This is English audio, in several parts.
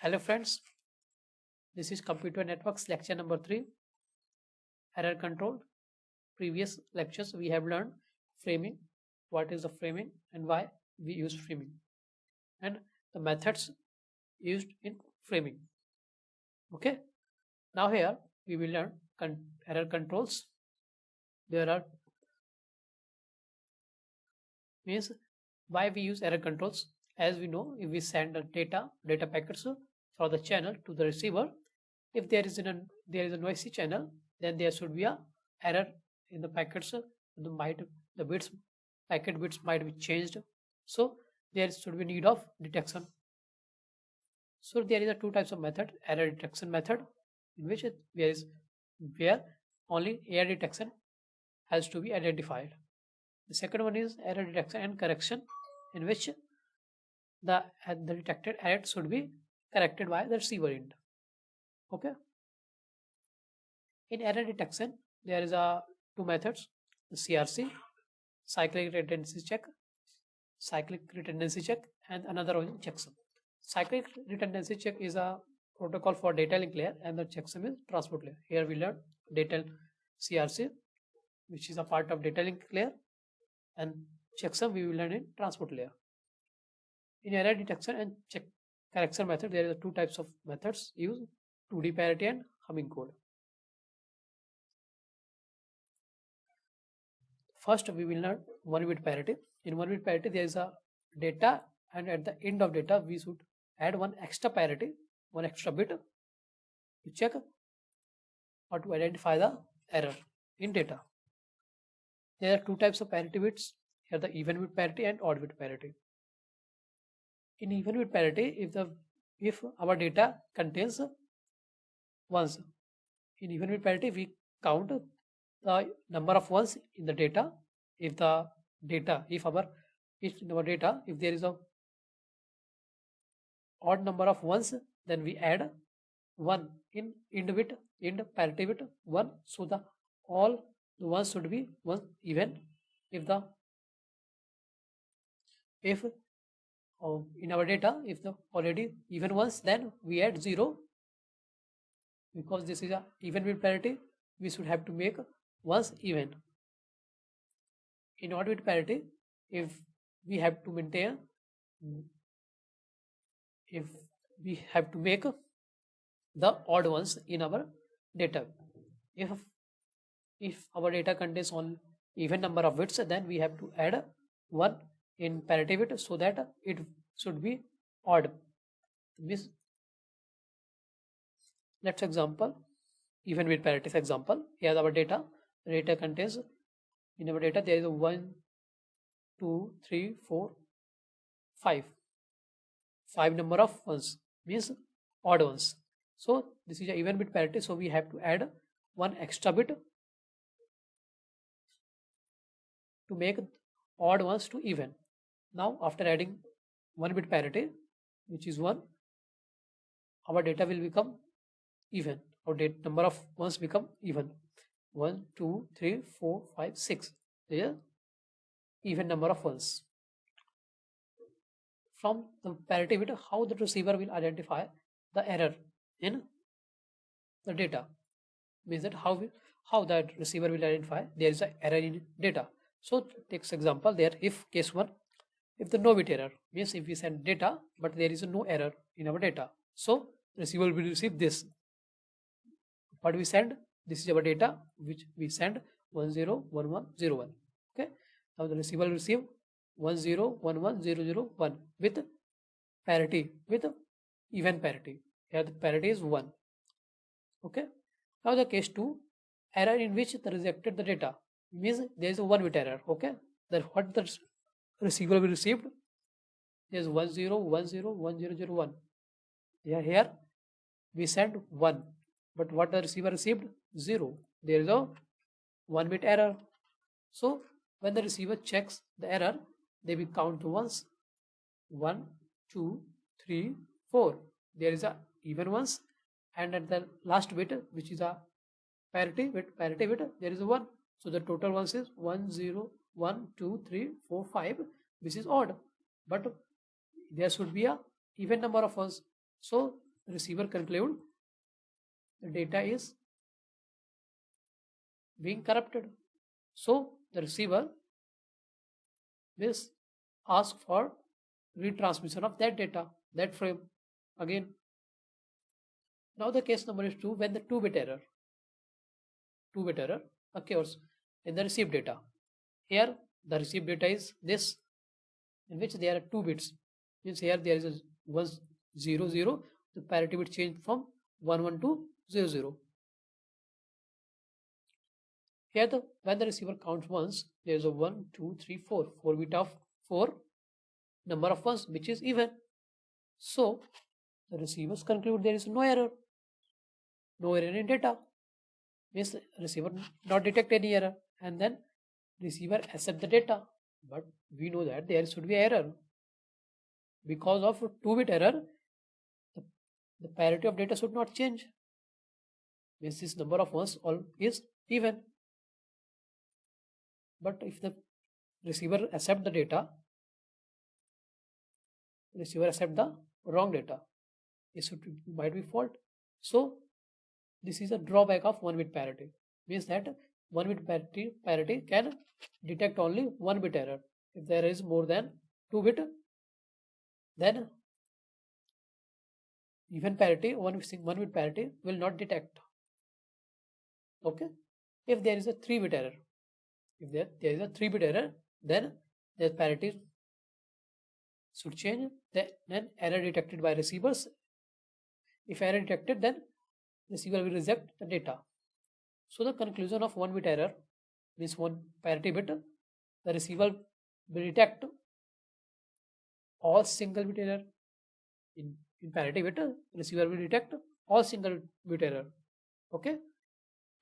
Hello friends, this is Computer Networks lecture number 3, Error Control. Previous lectures we have learned framing, what is the framing and why we use framing, and the methods used in framing. Okay, now here we will learn error controls. There are means why we use error controls. As we know, if we send a data packets for the channel to the receiver, if there is a noisy channel, then there should be a error in the packets. The packet bits might be changed, so there should be need of detection. So there is a two types of method: error detection method, in which where only error detection has to be identified. The second one is error detection and correction, in which the detected error should be corrected by the receiver end. Okay. In error detection, there is two methods: the CRC, cyclic redundancy check, and another one checksum. Cyclic redundancy check is a protocol for data link layer, and the checksum is transport layer. Here we learn data CRC, which is a part of data link layer, and checksum we will learn in transport layer. In error detection and correction method, there are two types of methods used: 2D parity and humming code. First, we will learn 1-bit parity. In 1-bit parity, there is a data, and at the end of data, we should add one extra parity, one extra bit to check or to identify the error in data. There are two types of parity bits. Here, the even bit parity and odd bit parity. In even bit parity, if our data contains ones, in even bit parity we count the number of ones in the data. If there is a odd number of ones, then we add one in end parity bit 1, so the all the ones should be one even. If in our data, if the already even ones, then we add 0. Because this is a even bit parity, we should have to make ones even. In odd bit parity, if we have to make the odd ones in our data. If our data contains only even number of bits, then we have to add 1 in parity bit, so that it should be odd. Let's example even bit parity example. Here our data contains, in our data there is a 1 2 3 4 5 number of ones, means odd ones. So this is a even bit parity, so we have to add one extra bit to make odd ones to even. Now after adding 1 bit parity, which is 1, our data will become even. Our number of ones become even. 1 2 3 4 5 6. There even number of ones. From the parity bit, how the receiver will identify the error in the data, means that how that receiver will identify there is an error in data. So takes example there, if case 1, if the no bit error, means if we send data but there is no error in our data, so receiver will receive this. What we send, this is our data which we send 101101. Okay, now the receiver will receive 10110001 with parity, with even parity. Here the parity is 1. Okay, now the case 2, error in which the rejected the data, means there is a 1 bit error. Okay, then what the receiver will receive is 10101001. Here we send 1, but what the receiver received, 0. There is a 1 bit error. So when the receiver checks the error, they will count the ones: 1 2 3 4. There is a even ones, and at the last bit, which is a parity bit, there is a 1. So the total ones is 1 0 1 2 3 4 5. This is odd, but there should be a even number of ones. So receiver conclude the data is being corrupted. So the receiver will ask for retransmission of that data, that frame again. Now the case number is 2, when the 2-bit error occurs in the received data. Here the received data is this, in which there are 2 bits. Means here there is a 1 0 0, the parity bit change from 1 1 to 0 0. Here when the receiver counts once, there is a 1 2 3 4 bit of 4 number of ones, which is even. So the receivers conclude there is no error in data. Means receiver not detect any error, and then receiver accept the data. But we know that there should be error. Because of 2-bit error, the parity of data should not change. Means this number of ones all is even. But if the receiver accept the data, receiver accept the wrong data, it might be fault. So this is a drawback of 1-bit parity. Means that 1-bit parity can detect only 1-bit error. If there is more than 2-bit, then even parity, 1-bit parity will not detect. Okay. If there is a 3-bit error, then the parity should change. Then error detected by receivers. If error detected, then receiver will reject the data. So the conclusion of 1-bit error means 1 parity bit, the receiver will detect all single bit error. In parity bit, receiver will detect all single bit error. Okay.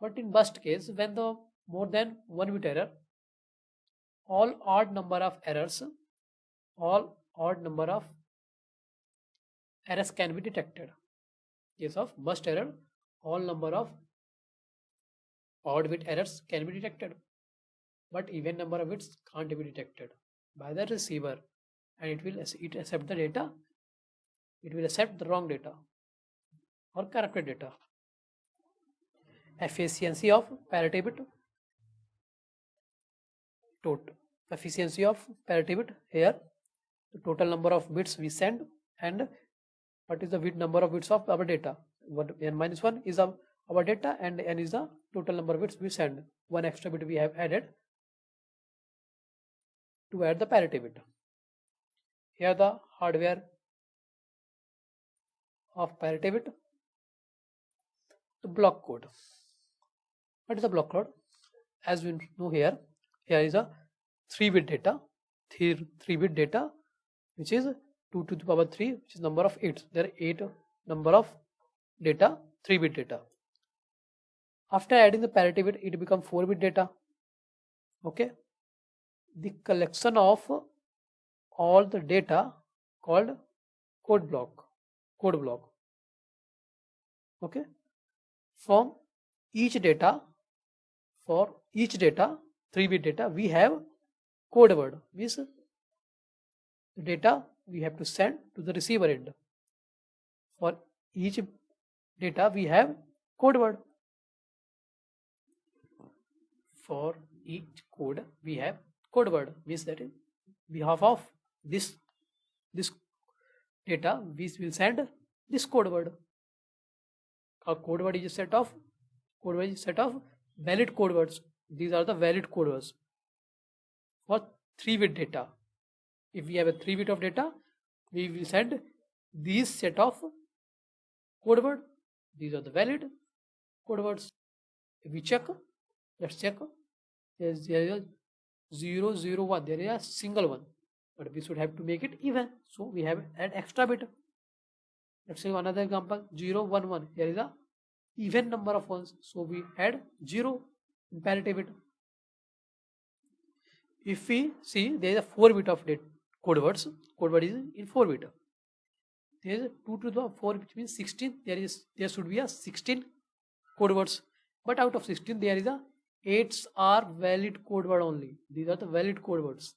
But in burst case, when the more than 1-bit error, all odd number of errors can be detected. In case of burst error, all number of odd bit errors can be detected, but even number of bits can't be detected by the receiver, and it accept the data. It will accept the wrong data or corrupted data. Efficiency of parity bit. Efficiency of parity bit. Here the total number of bits we send, and what is the bit number of bits of our data. N minus 1 is our data, and n is the total number of bits we send. One extra bit we have added to add the parity bit. Here the hardware of parity bit. The block code. What is the block code? As we know, here is a 3-bit data, 3-bit data, which is 2 to the power 3, which is number of 8. There are 8 number of data, 3-bit data. After adding the parity bit, it becomes 4-bit data. Okay. The collection of all the data called code block. Okay. For each data, 3-bit data, we have code word. Means the data we have to send to the receiver end. For each data we have code word. For each code we have code word. Means that in behalf of this data we will send this code word. A code word is a set of valid code words. These are the valid code words for 3-bit data. If we have a 3-bit of data, we will send these set of code word. These are the valid code words. If we check, let's check. There is a 0 0 1. There is a single one, but we should have to make it even. So we have an extra bit. Let's say another example, 0 1 1. Here is a even number of ones, so we add 0 in parity bit. If we see, there is a 4-bit of code words. Code word is in 4-bit. There is 2 to the 4, which means 16. There should be a 16 code words, but out of 16 there is a 8 are valid code word only. These are the valid code words.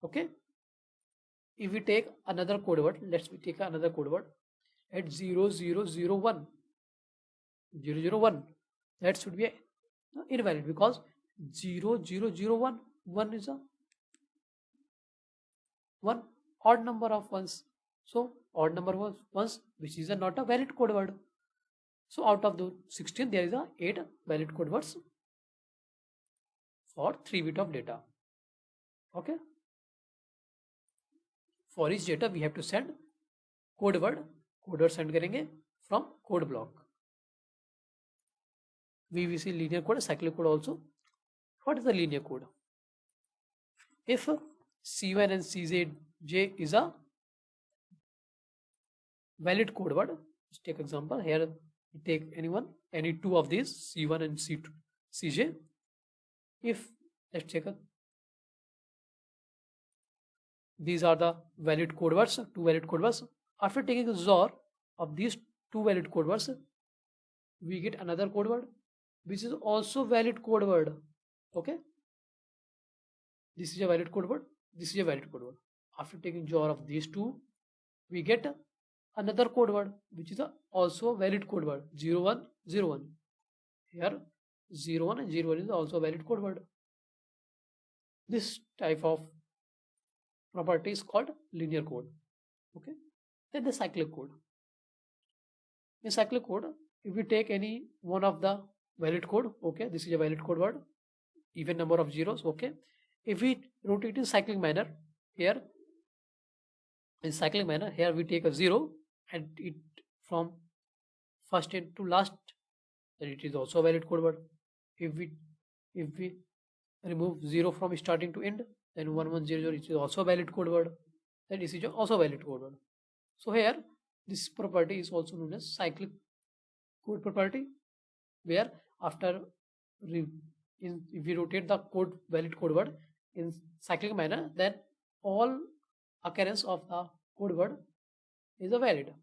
Okay. If we take another code word, let's take another code word. at 0001, 001, that should be invalid, because 0001, 1 is a one odd number of ones. So odd number of ones, which is not a valid code word. So out of the 16, there is a 8 valid code words for 3 bit of data. Okay. For each data we have to send code word send करेंगे from code block. We see linear code, cyclic code also. What is the linear code? If C1 and Cj is a valid code word, let's take example here. We take any two of these, C1 and Cj. If let's check these are the valid code words, two valid code words. After taking a XOR of these two valid code words, we get another code word which is also valid code word. Okay, this is a valid code word, this is a valid code word. After taking XOR of these two, we get another code word which is also valid code word, 0101. Here 01 and 01 is also a valid code word. This type of property is called linear code. Okay, then the cyclic code. In cyclic code, if we take any one of the valid code, okay, this is a valid code word, even number of zeros. Okay, if we rotate in cyclic manner, here in cyclic manner, here we take a 0 and it from first end to last, then it is also a valid code word. If we remove 0 from starting to end, then 1100, it is also a valid code word, then this is also a valid code word. So here this property is also known as cyclic code property, where after if we rotate the code valid code word in cyclic manner, then all occurrence of the code word is a valid.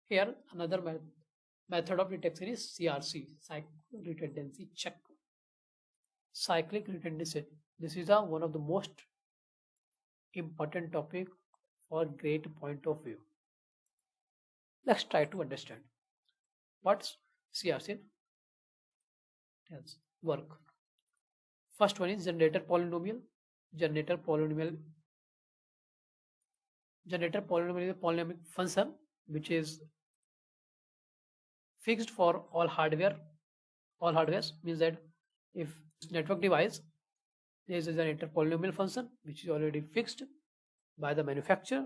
Here another method of detection is CRC, cyclic redundancy check. Cyclic redundancy, this is one of the most important topic for great point of view. Let's try to understand what's CRC tells work. First one is generator polynomial. Generator polynomial is a polynomial function which is fixed for all hardware. All hardwares means that if network device, there is a generator polynomial function which is already fixed by the manufacturer,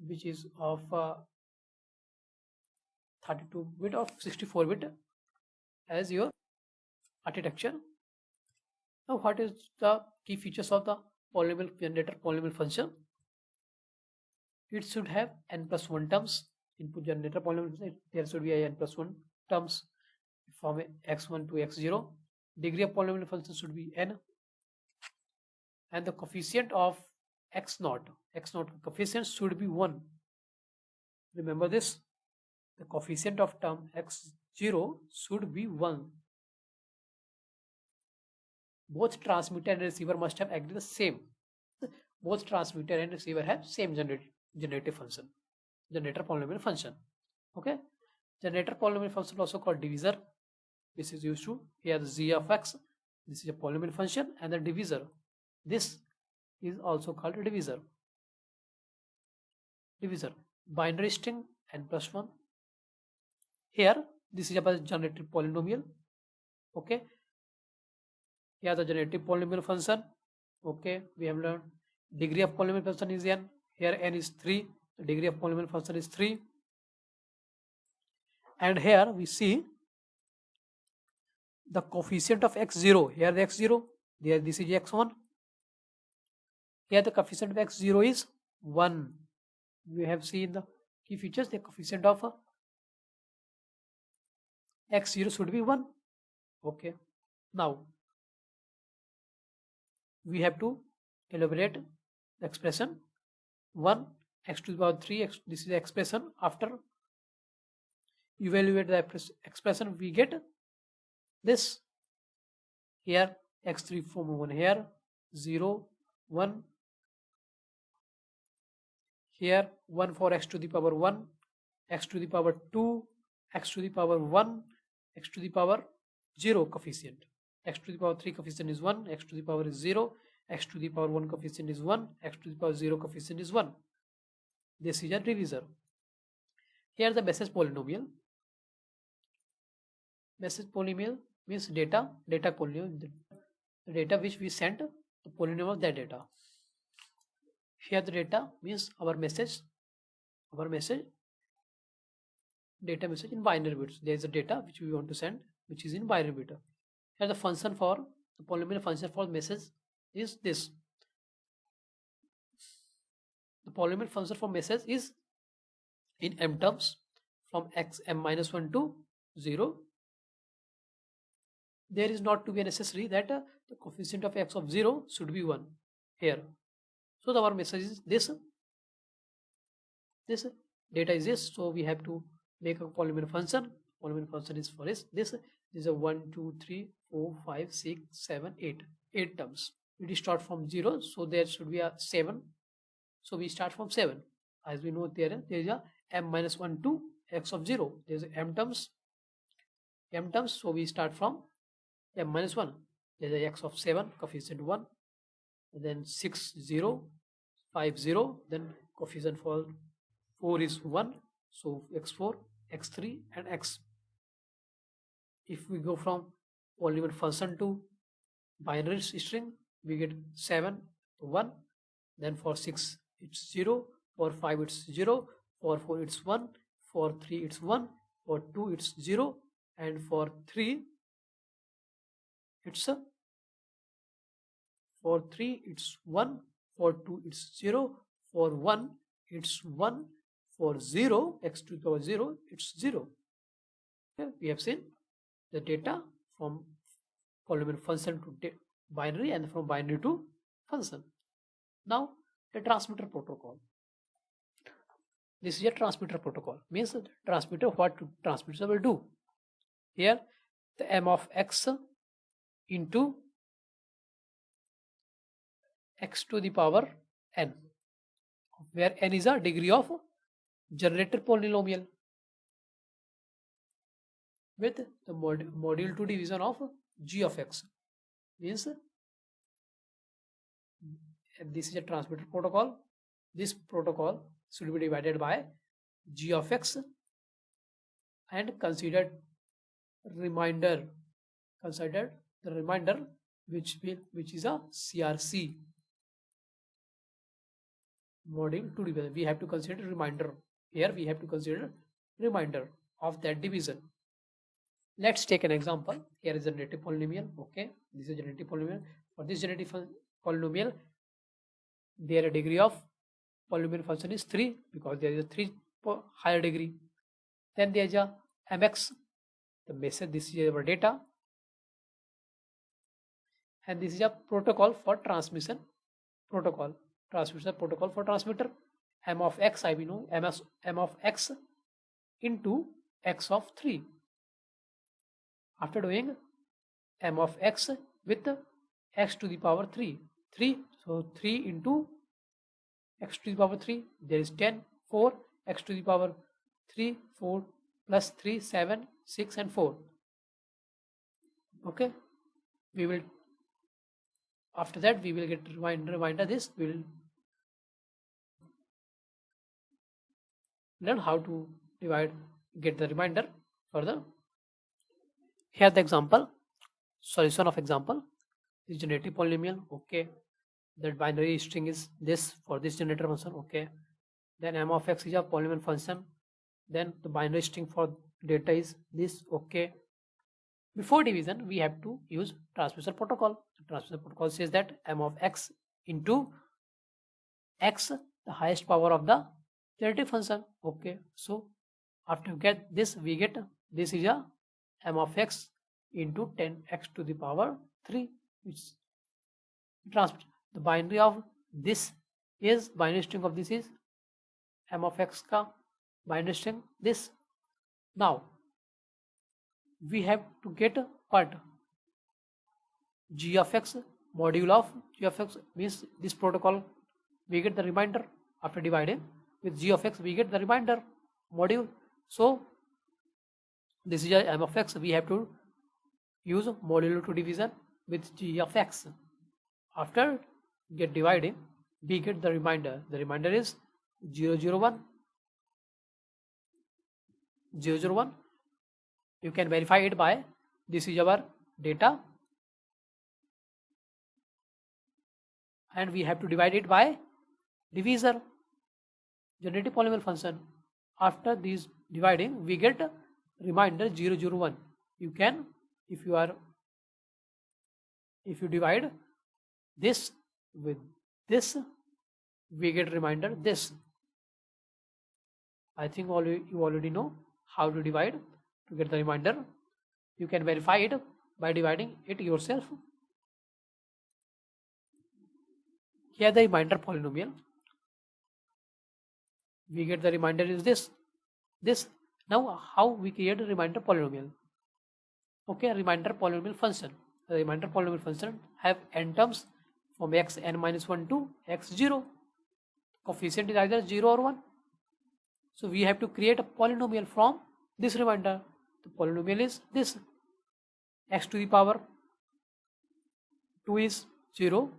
which is of 32-bit or 64-bit as your architecture. Now, what is the key features of the generator polynomial function? It should have n+1 terms. Input generator polynomial, there should be a n+1 terms from x1 to x0. Degree of polynomial function should be n, and the coefficient of x0 coefficient should be 1. Remember this, the coefficient of term x0 should be 1. Both transmitter and receiver must have exactly the same. Both transmitter and receiver have same generative function, generator polynomial function. Okay, generator polynomial function also called divisor. This is used to here the z of x. This is a polynomial function, and the divisor, this is also called a divisor. Binary string n+1. Here this is a generative polynomial. Okay, here the generative polynomial function. Okay, we have learned degree of polynomial function is n. Here n is 3. The degree of polynomial function is 3. And here we see the coefficient of x0. Here the x0. There this is x1. Here the coefficient of x0 is 1. We have seen the key features. The coefficient of x0 should be 1. Okay. Now we have to elaborate the expression 1 x to the power 3 x. This is the expression. After evaluate the expression, we get this. Here x3 from 1, here 0 1, Here 1 for x to the power 1, x to the power 2, x to the power 1, x to the power 0 coefficient. X to the power 3 coefficient is 1, x to the power is 0, x to the power 1 coefficient is 1, x to the power 0 coefficient is 1. This is a divisor. Here the message polynomial. Message polynomial means data polynomial, the data which we sent, the polynomial of that data. Here the data means our message, data message in binary bits. There is a data which we want to send, which is in binary bit. Here the function for the polynomial function for message is this. The polynomial function for message is in m terms from x m-1 to 0. There is not to be necessary that the coefficient of x of 0 should be 1 here. So our message is this data is this. So we have to make a polynomial function. Polynomial function is for this is a 1 2 3 4 5 6 7 8 terms. We start from 0, so there should be a 7. So we start from 7. As we know, there is a m-1 to x of 0. There is m terms. So we start from m-1. There is a x of 7, coefficient 1, and then 6 0 5 0. Then coefficient for 4 is 1. So x4, x3, and x. If we go from polynomial function to binary string, we get 7 1. Then for 6 it's 0, for 5 it's 0, for 4 it's 1, for 3 it's 1, for 2 it's 0, and for 3 it's 1, for 2 it's 0, for 1 it's 1, for 0 x to the power 0 it's 0. Okay, we have seen the data from polynomial function to binary and from binary to function. Now the transmitter protocol. This is a transmitter protocol. Means the transmitter, what transmitter will do. Here the m of x into x to the power n, where n is a degree of generated polynomial with the module 2 division of g of x. Means this is a transmitter protocol. This protocol should be divided by g of x and considered the remainder which is a CRC, module 2 division. We have to consider remainder. Here we have to consider remainder of that division. Let's take an example. Here is a generative polynomial. Okay, this is a generative polynomial. For this generative polynomial, their degree of polynomial function is 3 because there is a 3 higher degree. Then there is a mx, the message. This is our data, and this is a protocol for transmission protocol. Transmission protocol for transmitter. M of x, I will know m of x into x of 3. After doing m of x with x to the power 3, so 3 into x to the power 3, there is 10, 4, x to the power 3, 4 plus 3, 7, 6 and 4. Okay, we will, after that we will get reminder this. We will learn how to get the remainder further. Here the example, solution of example. This generative polynomial. Okay, that binary string is this for this generator function. Okay, then m of x is a polynomial function. Then the binary string for data is this. Okay, before division we have to use transmission protocol. The transmission protocol says that m of x into x, the highest power of the generative function. Okay, so after we get this, we get this is a m of x into 10x to the power 3, which transmit. The binary of this is, binary string of this is m of x ka binary string this. Now we have to get what? G of x, module of g of x, means this protocol we get the remainder after dividing. with g of x we get the remainder module. So this is a m of x. We have to use modulo 2 division with g of x. After get dividing, we get the remainder. The remainder is 0, 0, 1. 0, 0, 1. You can verify it by, this is our data, and we have to divide it by divisor, generative polynomial function. After this dividing, we get remainder 0, 0, 1. You can, if you divide this with this, we get remainder this. I think you already know how to divide to get the remainder. You can verify it by dividing it yourself. Here the remainder polynomial. We get the remainder is this. Now how we create a remainder polynomial? Okay, remainder polynomial function. The remainder polynomial function have n terms from x n minus 1 to x 0. Coefficient is either 0 or 1. So we have to create a polynomial from this remainder. The polynomial is this. X to the power 2 is 0,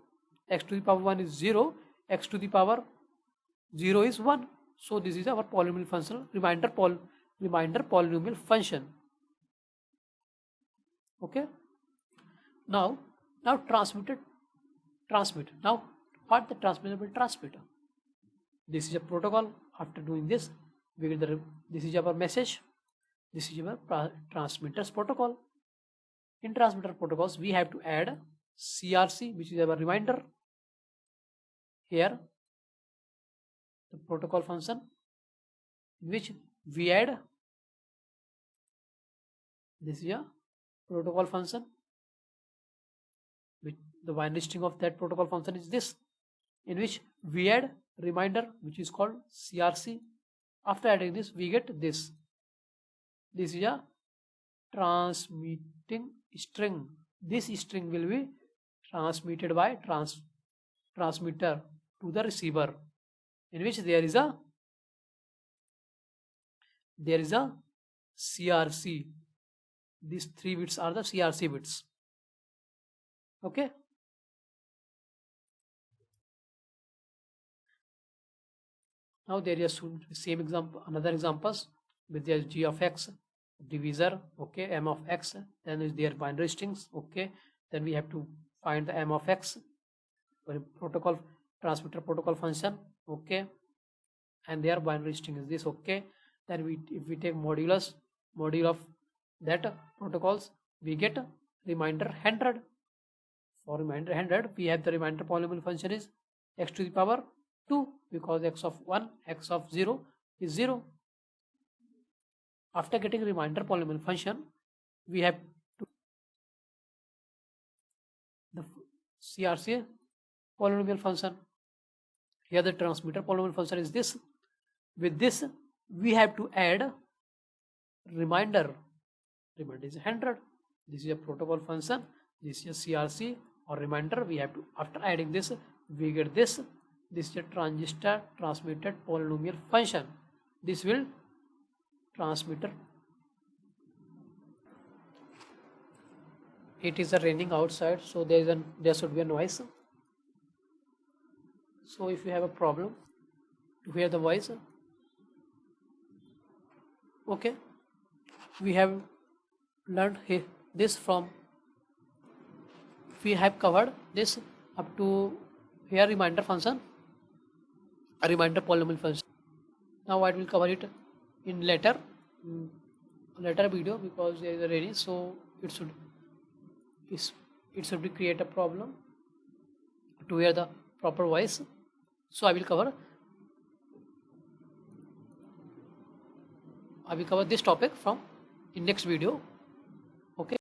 x to the power 1 is 0, x to the power 0 is 1. So this is our polynomial function, remainder polynomial function. Okay. Now transmit. Now what the transmitter will transmit? This is a protocol. After doing this, we get this is our message. This is our transmitter's protocol. In transmitter protocols, we have to add CRC, which is our reminder. Here, the protocol function, in which we add, this is a protocol function. With the binary string of that protocol function is this, in which we add reminder, which is called CRC. After adding this, we get this. This is a transmitting string. This string will be transmitted by transmitter to the receiver, in which there is a CRC. These 3 bits are the CRC bits. Okay. Now there is same example, another examples with the g of x, divisor, okay, m of x, then is their binary strings, okay, then we have to find the m of x, protocol transmitter protocol function, okay, and their binary string is this, okay. Then if we take module of that protocols, we get remainder 100. For remainder 100, we have the remainder polynomial function is x to the power 2, because x of 1, x of 0 is 0. After getting remainder polynomial function, we have to the CRC polynomial function. Here the transmitter polynomial function is this. With this, we have to add remainder. Remainder is 100. This is a protocol function. This is a CRC or remainder. We have to, after adding this, we get this. This is a transistor transmitted polynomial function. This will transmitter. It is raining outside, so there should be a noise. So if you have a problem to hear the voice, okay, we have learned this from, we have covered this up to here reminder function, a reminder polynomial function. Now I will cover it in later video, because there is a rainy, so it should be create a problem to hear the proper voice. So I will cover this topic from in next video. Okay.